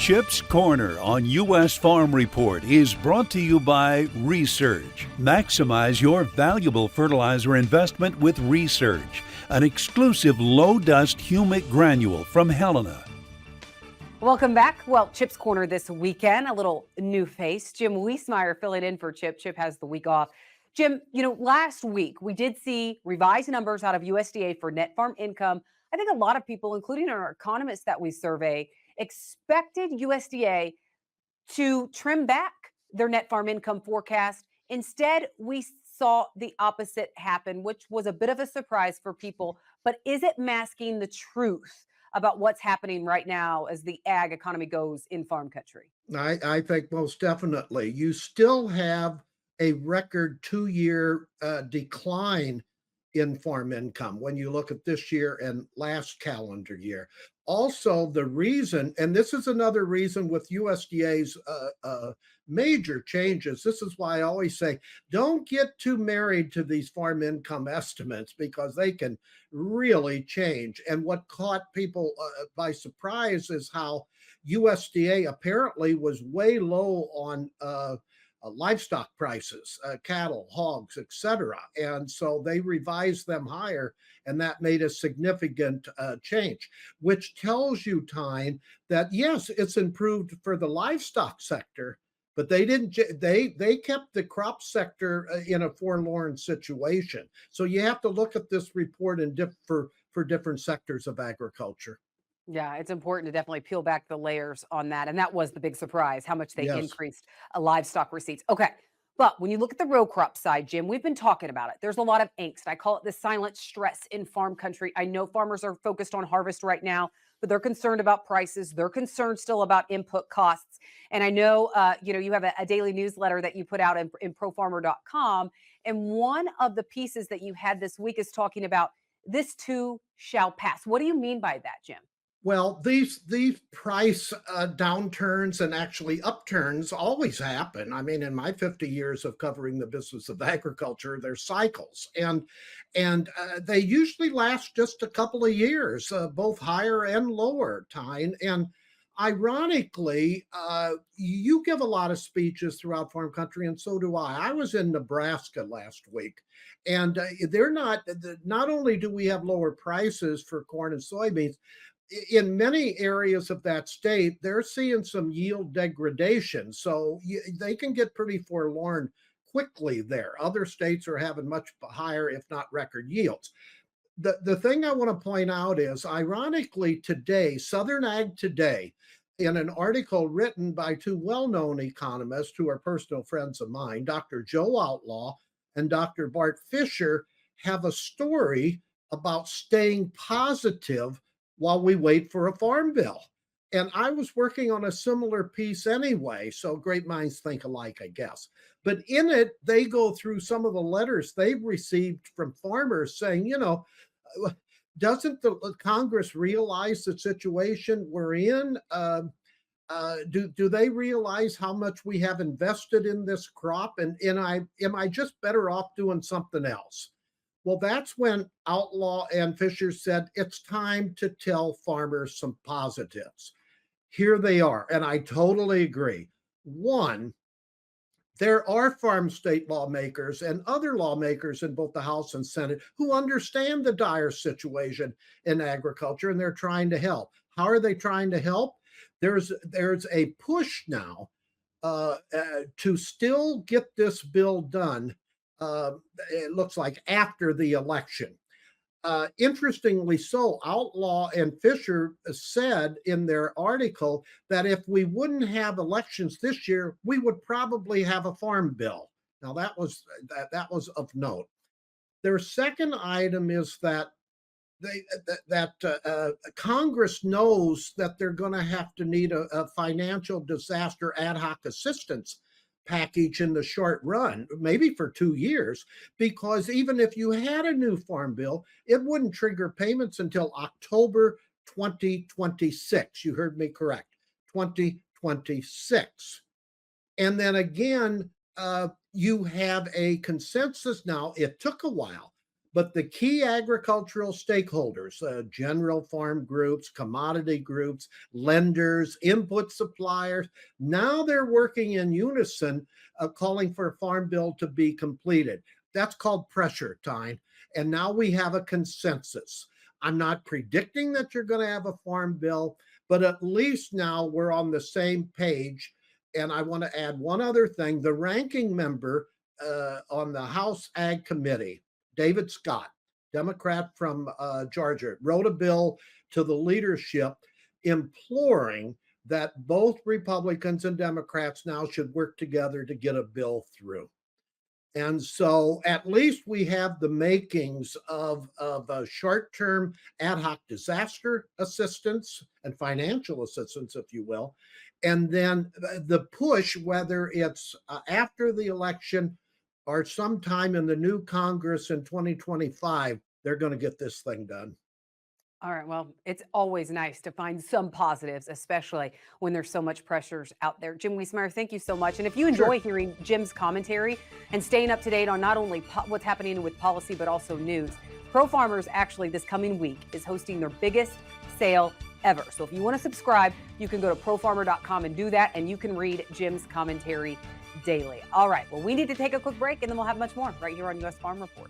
Chip's Corner on U.S. Farm Report is brought to you by Research. Maximize your valuable fertilizer investment with Research, an exclusive low-dust humic granule from Helena. Welcome back. Well, Chip's Corner this weekend, a little new face. Jim Wiesmeyer filling in for Chip. Chip has the week off. Jim, last week we did see revised numbers out of USDA for net farm income. I think a lot of people, including our economists that we survey, expected USDA to trim back their net farm income forecast. Instead, we saw the opposite happen, which was a bit of a surprise for people. But is it masking the truth about what's happening right now as the ag economy goes in farm country? I think most definitely. You still have a record 2-year decline in farm income when you look at this year and last calendar year. Also, the reason, and this is another reason with USDA's major changes, this is why I always say, don't get too married to these farm income estimates because they can really change. And what caught people by surprise is how USDA apparently was way low on livestock prices, cattle, hogs, etc. And so they revised them higher, and that made a significant change, which tells you, Tyne, that yes, it's improved for the livestock sector, but they didn't. They kept the crop sector in a forlorn situation. So you have to look at this report for different sectors of agriculture. Yeah, it's important to definitely peel back the layers on that. And that was the big surprise, how much they Yes. increased livestock receipts. Okay. But when you look at the row crop side, Jim, we've been talking about it. There's a lot of angst. I call it the silent stress in farm country. I know farmers are focused on harvest right now, but they're concerned about prices. They're concerned still about input costs. And I know, you have a daily newsletter that you put out in profarmer.com. And one of the pieces that you had this week is talking about this too shall pass. What do you mean by that, Jim? Well, these price downturns and actually upturns always happen. I mean, in my 50 years of covering the business of agriculture, there's cycles, and they usually last just a couple of years, both higher and lower time. And ironically, you give a lot of speeches throughout farm country, and so do I. I was in Nebraska last week, and they're not only do we have lower prices for corn and soybeans, in many areas of that state, they're seeing some yield degradation. So they can get pretty forlorn quickly there. Other states are having much higher, if not record yields. The thing I want to point out is, ironically, today, Southern Ag Today, in an article written by two well-known economists who are personal friends of mine, Dr. Joe Outlaw and Dr. Bart Fisher, have a story about staying positive while we wait for a farm bill. And I was working on a similar piece anyway, so great minds think alike, I guess. But in it, they go through some of the letters they've received from farmers saying, doesn't the Congress realize the situation we're in? Do they realize how much we have invested in this crop? And am I just better off doing something else? Well, that's when Outlaw and Fisher said it's time to tell farmers some positives. Here they are, and I totally agree. One, there are farm state lawmakers and other lawmakers in both the House and Senate who understand the dire situation in agriculture, and they're trying to help. How are they trying to help? There's a push now to still get this bill done. It looks like after the election. Interestingly so, Outlaw and Fisher said in their article that if we wouldn't have elections this year, we would probably have a farm bill. Now that was of note. Their second item is that Congress knows that they're going to have to need a financial disaster ad hoc assistance package in the short run, maybe for 2 years, because even if you had a new farm bill, it wouldn't trigger payments until October 2026. You heard me correct, 2026. And then again, you have a consensus now. It took a while, But the key agricultural stakeholders, general farm groups, commodity groups, lenders, input suppliers, now they're working in unison, calling for a farm bill to be completed. That's called pressure time. And now we have a consensus. I'm not predicting that you're going to have a farm bill, but at least now we're on the same page. And I want to add one other thing. The ranking member on the House Ag Committee, David Scott, Democrat from Georgia, wrote a bill to the leadership imploring that both Republicans and Democrats now should work together to get a bill through. And so at least we have the makings of a short-term ad hoc disaster assistance and financial assistance, if you will. And then the push, whether it's after the election or sometime in the new Congress in 2025, they're going to get this thing done. All right. Well, it's always nice to find some positives, especially when there's so much pressures out there. Jim Wiesmeyer, thank you so much. And if you enjoy hearing Jim's commentary and staying up to date on not only what's happening with policy, but also news, Pro Farmers actually this coming week is hosting their biggest sale ever. So if you want to subscribe, you can go to profarmer.com and do that, and you can read Jim's commentary daily. All right. Well, we need to take a quick break, and then we'll have much more right here on U.S. Farm Report.